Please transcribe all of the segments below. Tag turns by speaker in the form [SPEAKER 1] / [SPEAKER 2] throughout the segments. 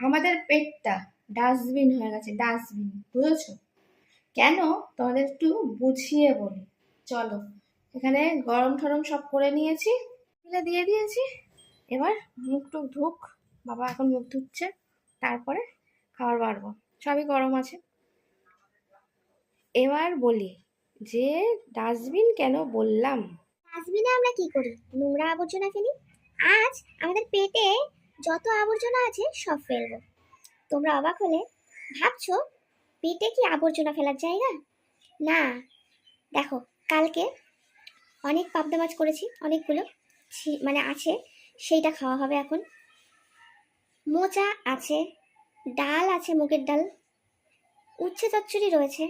[SPEAKER 1] আমাদের পেটটা ডাস্টবিন হয়ে গেছে, ডাস্টবিন, বুঝেছো? কেন? তোমাদের একটু বুঝিয়ে বলি, চলো। এখানে গরম ঠরম সব করে নিয়েছি, তুলে দিয়ে দিয়েছি। এবার মুখ টুক ধুক, বাবা এখন মুখ ধুচ্ছে, তারপরে খাবার বাড়বো। সবই গরম আছে। এবার বলি যে ডাস্টবিন কেন বললাম।
[SPEAKER 2] ডাস্টবিনে আমরা কি করি? নোংরা আবর্জনা ফেলি। আজ আমাদের পেটে যত আবর্জনা আছে সব ফেলবো। তোমরা অবাক হলে ভাবছো পেটে কি আবর্জনা ফেলার জায়গা? না, দেখো, কালকে অনেক পাবদা মাছ করেছি, অনেকগুলো মানে আছে, সেইটা খাওয়া হবে এখন। মোচা আছে, ডাল আছে, মুগের ডাল, উচ্ছে চচ্চড়ি রয়েছে।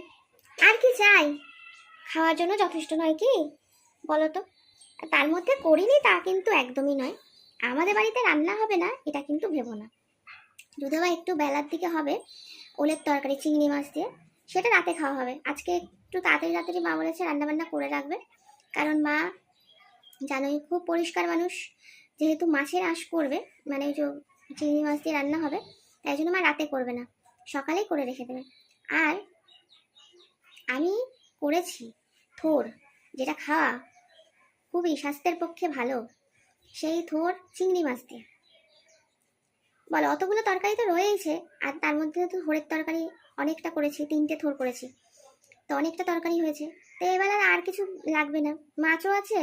[SPEAKER 2] আর কি চাই? খাওয়ার জন্য যথেষ্ট নয় কি বলো তো? তার মধ্যে করিনি তা কিন্তু একদমই নয়। আমাদের বাড়িতে রান্না হবে না এটা কিন্তু ভেবো না। যদি বা একটু বেলার দিকে হবে ওলের তরকারি চিংড়ি মাছ দিয়ে, সেটা রাতে খাওয়া হবে। আজকে একটু তাড়াতাড়ি তাড়াতাড়ি মা বলেছে রান্না বান্না করে রাখবে, কারণ মা জানোই খুব পরিষ্কার মানুষ। যেহেতু মাছের আঁশ করবে, মানে ওই যে চিংড়ি মাছ দিয়ে রান্না হবে, তাই জন্য মা রাতে করবে না, সকালেই করে রেখে দেবে। আর আমি করেছি থোর, যেটা খাওয়া খুবই স্বাস্থ্যের পক্ষে ভালো, সেই থোর চিংড়ি মাছ দিয়ে। বলো, অতগুলো তরকারি তো রয়েছে, আর তার মধ্যে তো থোড়ের তরকারি অনেকটা করেছি, 3টে থোর করেছি, তো অনেকটা তরকারি হয়েছে। তো এবার আর কিছু লাগবে না, মাছও আছে,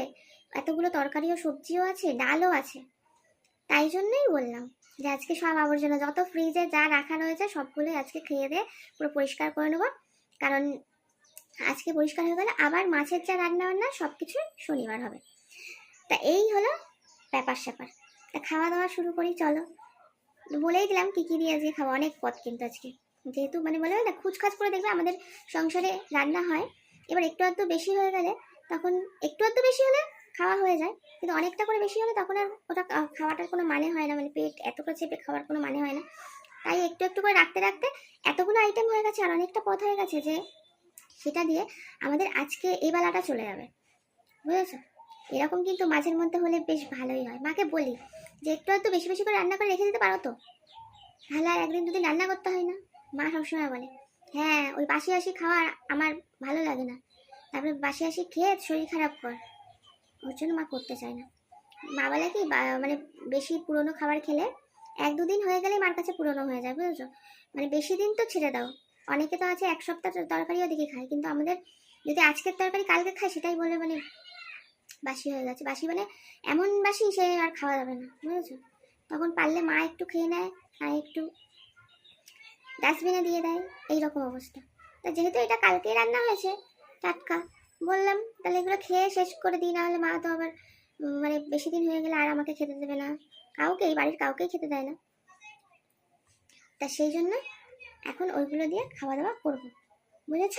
[SPEAKER 2] এতগুলো তরকারিও সবজিও আছে, ডালও আছে। তাই জন্যই বললাম যে আজকে সব আবর্জনা যত ফ্রিজে যা রাখা রয়েছে সবগুলোই আজকে খেয়ে দিয়ে পুরো পরিষ্কার করে নেবো। কারণ আজকে পরিষ্কার হয়ে গেলে আবার মাছের যা রান্না বান্না সব কিছু শনিবার হবে। তা এই হলো ব্যাপার স্যাপার। তা খাওয়া দাওয়া শুরু করি, চলো। বলেই দিলাম কি কি দিয়ে আজকে খাওয়া, অনেক পদ কিন্তু আজকে, যেহেতু মানে বলে না খুচখাচ করে দেখবে আমাদের সংসারে রান্না হয়। এবার একটু আধটু বেশি হয়ে গেলে তখন, একটু আধটু বেশি হলে খাওয়া হয়ে যায়, কিন্তু অনেকটা করে বেশি হলে তখন আর ওটা খাওয়াটার কোনো মানে হয় না, মানে পেট এতটা চেপে খাওয়ার কোনো মানে হয় না। তাই একটু একটু করে রাখতে রাখতে এতগুলো আইটেম হয়ে গেছে আর অনেকটা পদ হয়ে গেছে যে সেটা দিয়ে আমাদের আজকে এই বেলাটা চলে যাবে, বুঝেছো? এরকম কিন্তু মাঝের মধ্যে হলে বেশ ভালোই হয়। মাকে বলি যে একটু একটু বেশি বেশি করে রান্না করে রেখে দিতে পারো তো, তাহলে আর একদিন দুদিন রান্না করতে হয় না। মা সবসময় বলে হ্যাঁ ওই বাসি বাসি খাওয়া আমার ভালো লাগে না, তারপরে বাসি বাসি খেয়ে শরীর খারাপ কর, ওর জন্য মা করতে চায় না। মা বলে কি মানে বেশি পুরনো খাবার খেলে 1-2 দিন হয়ে গেলে মার কাছে পুরনো হয়ে যায়, বুঝেছো? মানে বেশি দিন তো ছেড়ে দাও। অনেকে তো আছে 1 সপ্তাহ তরকারিও দিকে খায়, কিন্তু আমাদের যদি আজকের তরকারি কালকে খায় সেটাই বলে মানে বাসি হয়ে গেছে। বাসি মানে এমন বাসি সে আর খাওয়া যাবে না, বুঝেছো? তখন পারলে মা একটু খেয়ে নেয় আর একটু ডাস্টবিনে দিয়ে দেয়, এইরকম অবস্থা। তা যেহেতু এটা কালকেই রান্না হয়েছে টাটকা, বললাম তাহলে এগুলো খেয়ে শেষ করে দিই, না হলে মা তো আবার মানে বেশি দিন হয়ে গেলে আর আমাকে খেতে দেবে না, কাউকেই, বাড়ির কাউকেই খেতে দেয় না। তা সেই জন্য এখন ওইগুলো দিয়ে খাওয়া দাওয়া করবো, বুঝেছ?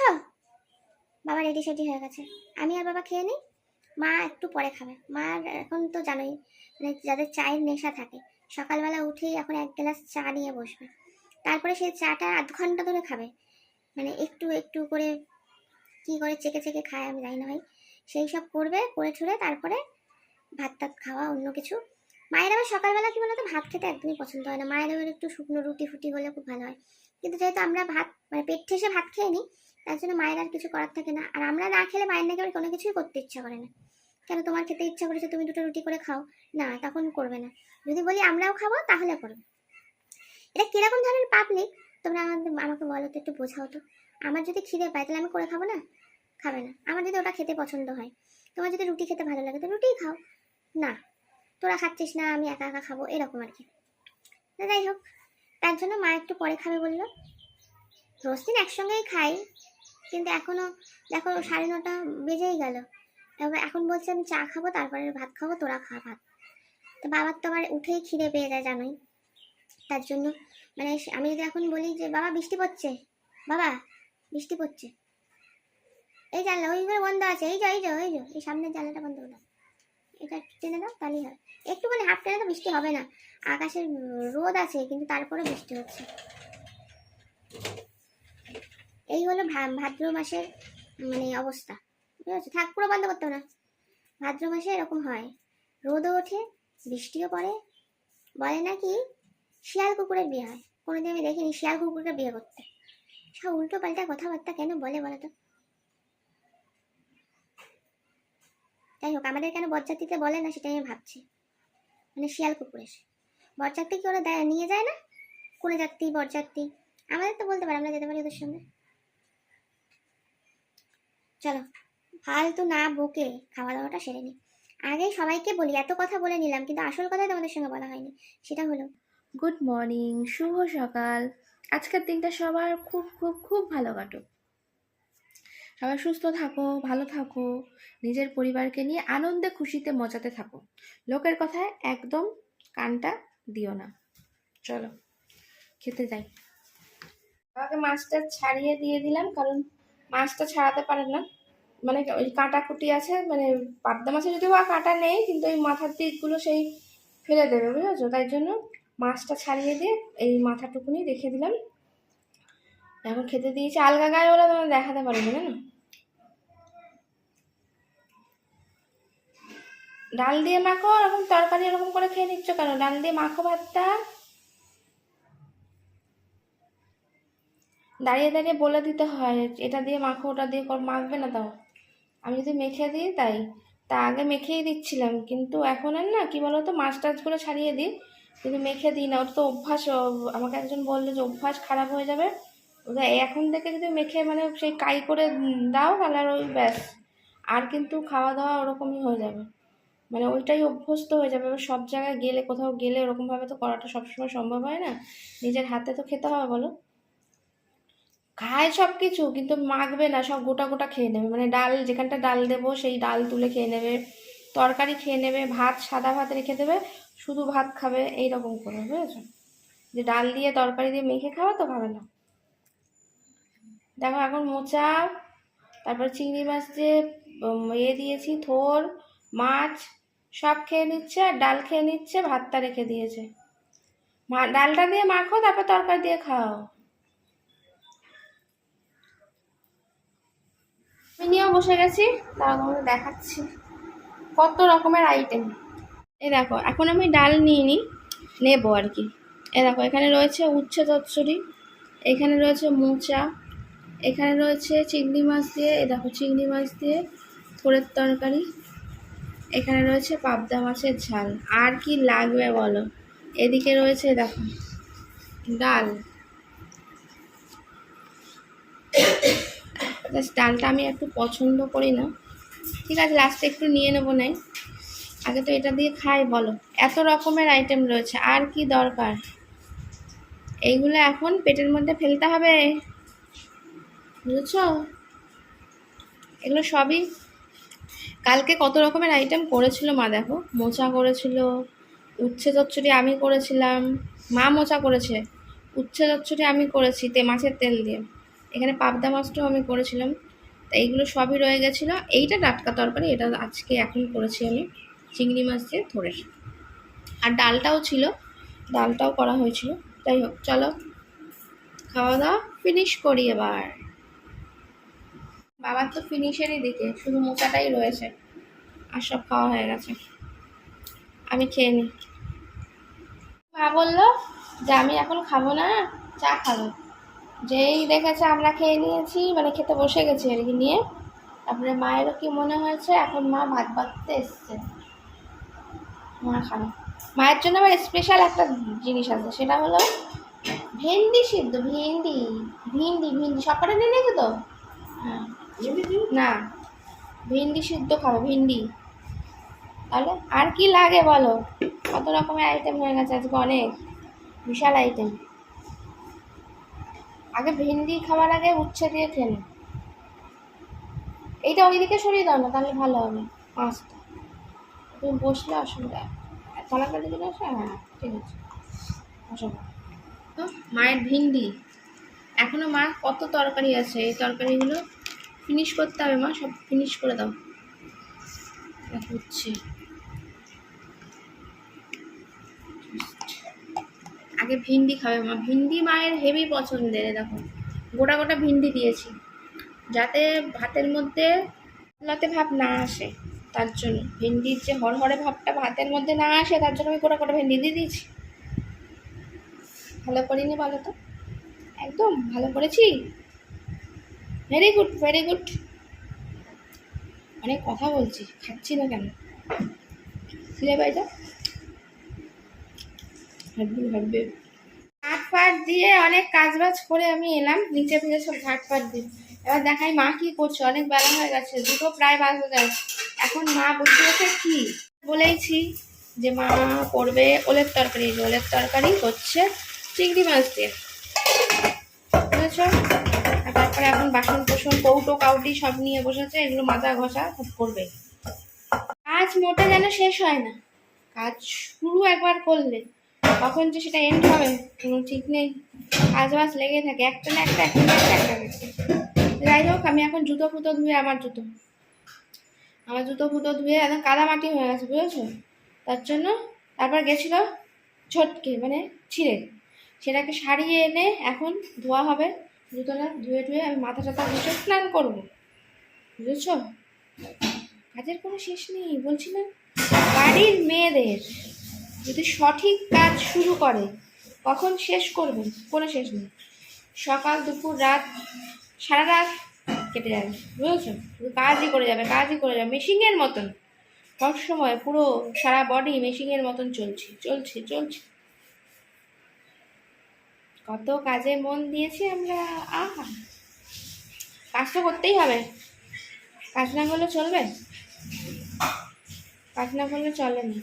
[SPEAKER 2] বাবা রেডি সেডি হয়ে গেছে, আমি আর বাবা খেয়ে নিই, মা একটু পরে খাবে। মা এখন তো জানোই মানে যাদের চায়ের নেশা থাকে, সকালবেলা উঠেই এখন 1 গ্লাস চা নিয়ে বসবে, তারপরে সেই চাটা আধ ঘন্টা ধরে খাবে, মানে একটু একটু করে কি করে চেকে চেকে খায় আমি জানি না ভাই। সেই সব করবে, করে ছুড়ে তারপরে ভাত টাত খাওয়া অন্য কিছু। মায়ের আবার সকালবেলা কি বলতো ভাত খেতে একদমই পছন্দ হয় না, মায়ের আবার একটু শুকনো রুটি ফুটি হলে খুব ভালো হয়। কিন্তু যেহেতু আমরা ভাত মানে পেট ঠেসে ভাত খেয়ে নিই, তার জন্য মায়ের আর কিছু করার থাকে না। আর আমরা না খেলে মায়ের নাকি আবার কোনো কিছুই করতে ইচ্ছা করে না। কেন তোমার খেতে ইচ্ছা করেছে তুমি 2টো রুটি করে খাও, না তখন করবে না। যদি বলি আমরাও খাবো তাহলে করবে। এটা কিরকম ধরনের পাবলিক তোমরা আমাকে বলো তো, একটু বোঝাও তো। আমার যদি খিদে পায় তাহলে আমি করে খাবো না? খাবে না। আমার যদি ওটা খেতে পছন্দ হয়, তোমার যদি রুটি খেতে ভালো লাগে তো রুটিই খাও, না তোরা খাচ্ছিস না আমি একা একা খাবো, এরকম আর কি। যাই হোক, তার জন্য মা একটু পরে খাবে বললো। রোজ দিন একসঙ্গেই খাই, কিন্তু এখনো দেখো 9:30 বেজেই গেল। এবার এখন বলছে আমি চা খাবো তারপরে ভাত খাবো, তোরা খা ভাত। তো বাবার তো আবার উঠেই খিদে পেয়ে যায় জানোই, তার জন্য মানে আমি যদি এখন বলি যে বাবা বৃষ্টি পড়ছে, বাবা বৃষ্টি পড়ছে, এই জানলা ওইগুলো বন্ধ আছে, এই যে এই যে এই যে এই সামনের জানলাটা বন্ধ করে দাও, এটা একটু টেনে দাও তাহলেই হয়। একটুখানি হাফ টেনে তো বৃষ্টি হবে না, আকাশের রোদ আছে কিন্তু তারপরে বৃষ্টি হচ্ছে। এই হলো ভাদ্র মাসের মানে অবস্থা, ঠিক আছে? থাক, পুরো বন্ধ করতে না। ভাদ্র মাসে এরকম হয়, রোদও ওঠে বৃষ্টিও পড়ে, বলে নাকি শিয়াল কুকুরের বিয়ে হয়, কোনোদিন আমি দেখিনি শিয়াল কুকুরকে বিয়ে করতে। সব উল্টো পাল্টা কথাবার্তা কেন বলে বলো তো। যাই হোক, আমাদের কেন বরযাত্রীতে বলে না সেটাই আমি ভাবছি। মানে শিয়াল কুকুরের বরযাত্রী কি ওরা দেয়, নিয়ে যায় না? কোনে যাত্রী বরযাত্রী আমাদের তো বলতে পারে, আমরা যেতে পারি ওদের সঙ্গে। চলো ফালতু না বকে খাওয়া দাওয়াটা সেরে নি। আগে সবাইকে বলি, এত কথা বলে নিলাম, কিন্তু আসল কথাই তোমাদের সঙ্গে বলা হয়নি। সেটা হলো,
[SPEAKER 1] গুড মর্নিং, শুভ সকাল। আজকের দিনটা সবার খুব খুব খুব ভালো কাটুক। সবাই সুস্থ থাকো, ভালো থাকো, নিজের পরিবারকে নিয়ে আনন্দে খুশিতে মজাতে থাকো। লোকের কথায় একদম কানটা দিও না। চলো খেতে যাই। আমাকে মাছটা ছাড়িয়ে দিয়ে দিলাম, কারণ মাছটা ছাড়াতে পারে না, মানে ওই কাঁটাকুটি আছে, মানে পাবদা মাছে যদিও বা কাঁটা নেই, কিন্তু ওই মাথার দিকগুলো সেই ফেলে দেবে, বুঝেছো? তাই জন্য মাছটা ছাড়িয়ে দিয়ে এই মাথাটুকুনি রেখে দিলাম। এখন খেতে দিয়েছি, আলগা গায়ে বলে তোমার দেখাতে পারবে না। ডাল দিয়ে মাখো, এরকম তরকারি এরকম করে খেয়ে নিচ্ছ কেন? ডাল দিয়ে মাখো ভাতটা। দাঁড়িয়ে দাঁড়িয়ে বলে দিতে হয় এটা দিয়ে মাখো, ওটা দিয়ে মাখবে না। তাও আমি যদি মেখে দিই তাই, তা আগে মেখেই দিচ্ছিলাম, কিন্তু এখন আর না কি বলতো, মাছ টাছগুলো ছাড়িয়ে দিই, কিন্তু মেখে দিই না। ওটা তো অভ্যাস, আমাকে একজন বললো যে অভ্যাস খারাপ হয়ে যাবে, ওটা এখন থেকে যদি মেখে মানে সেই কাই করে দাও তাহলে আর ওই ব্যাস, আর কিন্তু খাওয়া দাওয়া ওরকমই হয়ে যাবে, মানে ওইটাই অভ্যস্ত হয়ে যাবে। এবার সব জায়গায় গেলে, কোথাও গেলে ওরকমভাবে তো করাটা সবসময় সম্ভব হয় না, নিজের হাতে তো খেতে হবে বলো। খায় সব কিছু, কিন্তু মাখবে না, সব গোটা গোটা খেয়ে নেবে, মানে ডাল যেখানটা ডাল দেবো সেই ডাল তুলে খেয়ে নেবে, তরকারি খেয়ে নেবে, ভাত সাদা ভাত রেখে দেবে, শুধু ভাত খাবে, এইরকম করে, বুঝেছো? যে ডাল দিয়ে তরকারি দিয়ে মেখে খাওয়া তো খাবে না। দেখো এখন মোচা, তারপর চিংড়ি মাছ দিয়ে দিয়েছি, থোর মাছ সব খেয়ে নিচ্ছে, আর ডাল খেয়ে নিচ্ছে, ভাতটা রেখে দিয়েছে। ডালটা দিয়ে মাখো, তারপর তরকারি দিয়ে খাও। আমি নিয়েও বসে গেছি, তাও তোমাদের দেখাচ্ছি কত রকমের আইটেম। এই দেখো, এখন আমি ডাল নিয়ে নেবো আর কি। এই দেখো, এখানে রয়েছে উচ্ছে চচ্চড়ি, এখানে রয়েছে মোচা, এখানে রয়েছে চিংড়ি মাছ দিয়ে, এই দেখো চিংড়ি মাছ দিয়ে থোড়ের তরকারি, এখানে রয়েছে পাবদা মাছের ঝাল। আর কি লাগবে বলো? এদিকে রয়েছে দেখো ডাল। ডালটা আমি একটু পছন্দ করি না, ঠিক আছে লাস্টে একটু নিয়ে নেবো, নাই আগে তো এটা দিয়ে খাই বলো। এত রকমের আইটেম রয়েছে, আর কি দরকার? এইগুলো এখন পেটের মধ্যে ফেলতে হবে, বুঝেছ? এগুলো সবই কালকে কত রকমের আইটেম করেছিল মা, দেখো মোচা করেছিল, উচ্ছে চচ্চড়ি আমি করেছিলাম, মা মোচা করেছে, উচ্ছে চচ্চড়ি আমি করেছি মাছের তেল দিয়ে, এখানে পাবদা মাছটাও আমি করেছিলাম। তা এইগুলো সবই রয়ে গেছিলো। এইটা টাটকা তরকারি, এটা আজকে এখন করেছি আমি চিংড়ি মাছ দিয়ে ধরে, আর ডালটাও ছিল, ডালটাও করা হয়েছিল। যাই হোক চলো খাওয়া দাওয়া ফিনিশ করি এবার। বাবার তো ফিনিশেরই দিকে, শুধু মোচাটাই রয়েছে, আর সব খাওয়া হয়ে গেছে। আমি খেয়ে নিই। মা বললো যে আমি এখন খাবো না, চা খাবো। যেই দেখেছে আমরা খেয়ে নিয়েছি, মানে খেতে বসে গেছি আর কি নিয়ে, তারপরে মায়েরও কি মনে হয়েছে এখন মা ভাত বাড়তে এসছে, মা খাবে। মায়ের জন্য আবার স্পেশাল একটা জিনিস আছে, সেটা হলো ভেন্ডি সিদ্ধ। ভেন্ডি ভিন্ডি ভিন্ডি সবকটা নিয়ে নিয়েছে তো। হ্যাঁ না, ভেন্ডি সিদ্ধ খাবো, ভিন্ডি। তাহলে আর কি লাগে বলো? কত রকমের আইটেম হয়ে গেছে আজকে, অনেক বিশাল আইটেম। আগে ভেন্ডি খাওয়ার আগে উচ্ছে দিয়ে খেলে। এইটা ওইদিকে সরিয়ে দাও না, তাহলে ভালো হবে মাছটা। তুমি বসলে অসুবিধা, তলাটা দিকে বসে, হ্যাঁ ঠিক আছে বসো। তো মায়ের ভিন্ডি, এখনো মা কত তরকারি আছে, এই তরকারিগুলো ফিনিশ করতে হবে। মা সব ফিনিশ করে দাও, হচ্ছে। আগে ভিন্ডি খাবে মা, ভিন্ডি মায়ের হেভি পছন্দের। দেখো গোটা গোটা ভিন্ডি দিয়েছি, যাতে ভাতের মধ্যে লাতে ভাব না আসে, তার জন্য ভিন্ডির যে হরহরে ভাবটা ভাতের মধ্যে না আসে, তার জন্য আমি গোটা গোটা ভেন্ডি দিয়ে দিয়েছি। ভালো করিনি বলো তো? একদম ভালো করেছি। Very good, very good. অনেক কথা বলছি, খাচ্ছি না কেন? ফিরে বাইটা হাঁটবি হাঁটবে। ঝাঁট ফাট দিয়ে অনেক কাজ বাজ করে আমি এলাম, নিচে ফিরে সব ঝাঁট ফাট দিয়ে। এবার দেখাই মা কি করছে, অনেক বেলা হয়ে গেছে, দুটো প্রায় বাজতে যায়। এখন মা বসে বসে কি বলেইছি যে মা করবে ওলের তরকারি। ওলের তরকারি হচ্ছে চিংড়ি মাছ দিয়ে, বুঝেছ? আর তারপরে এখন বাসন কোসন কৌটো কাউটি সব নিয়ে বসেছে, এগুলো মাজা ঘষা সব করবে। কাজ মোটে যেন শেষ হয় না। কাজ শুরু একবার করলে কখন যে সেটা এন্ড হবে কোনো ঠিক নেই। কাজ বাজ লেগে থাকে, একটা না একটা, একটা না একটা, একটা। যাই হোক, আমি এখন জুতো ফুতো ধুয়ে, আমার জুতো ফুতো ধুয়ে একদম কাদামাটি হয়ে গেছে, বুঝেছো? তার জন্য তারপর গেছিল ঝটকে, মানে ছিঁড়ে, সেটাকে সারিয়ে এনে এখন ধোয়া হবে। জুতোটা ধুয়ে ধুয়ে আমি মাথা টাথা ঘষে স্নান করবো, বুঝেছো? কাজের কোনো শেষ নেই বলছি না। বাড়ির মেয়েদের যদি সঠিক কাজ শুরু করে কখন শেষ করবে কোনো শেষ নেই। সকাল দুপুর রাত, সারা রাত কেটে যাবে, বুঝেছো? শুধু কাজই করে যাবে, কাজই করে যাবে, মেশিনের মতন সব সময় পুরো সারা বডি মেশিনের মতন চলছে চলছে চলছে। কত কাজে মন দিয়েছি আমরা। আহা, কাজ তো করতেই হবে, কাজ না করলে চলবে? কাজ না করলে চলে না।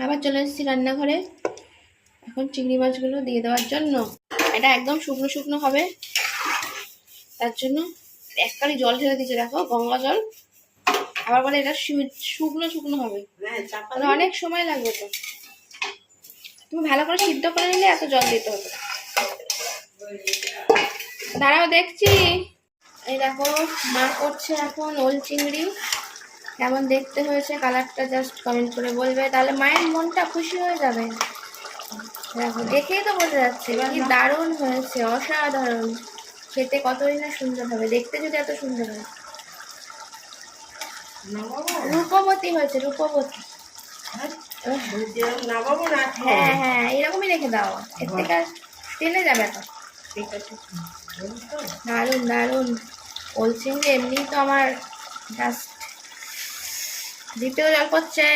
[SPEAKER 1] আবার চলে এসেছি রান্নাঘরে, এখন চিংড়ি মাছগুলো দিয়ে দেওয়ার জন্য। এটা একদম শুকনো শুকনো হবে, তার জন্য একবারই জল ঢেলে দিচ্ছে, দেখো গঙ্গা জল। আবার বলে এটা শুকনো শুকনো হবে, তাহলে অনেক সময় লাগবে। তো তুমি ভালো করে সিদ্ধ করে নিলে এত জল দিতে হবে। দাঁড়াও দেখছি। এই দেখো মা করছে এখন ওল চিংড়ি। কেমন দেখতে হয়েছে কালারটা জাস্ট কমেন্ট করে বলবে, তাহলে মায়ের মনটা খুশি হয়ে যাবে। দেখো দেখেই তো বোঝা যাচ্ছে কি দারুণ হয়েছে, অসাধারণ। খেতে কতই না সুন্দর হবে, দেখতে যদি এত সুন্দর হয়। রূপবতী হয়েছে, রূপবতী। হ্যাঁ হ্যাঁ, এরকমই রেখে দাও, এর থেকে আর টেনে যাবে তো। দারুণ দারুণ। ওল চিংড়ি এমনি তো আমার জাস্ট দিতেও জল করছে।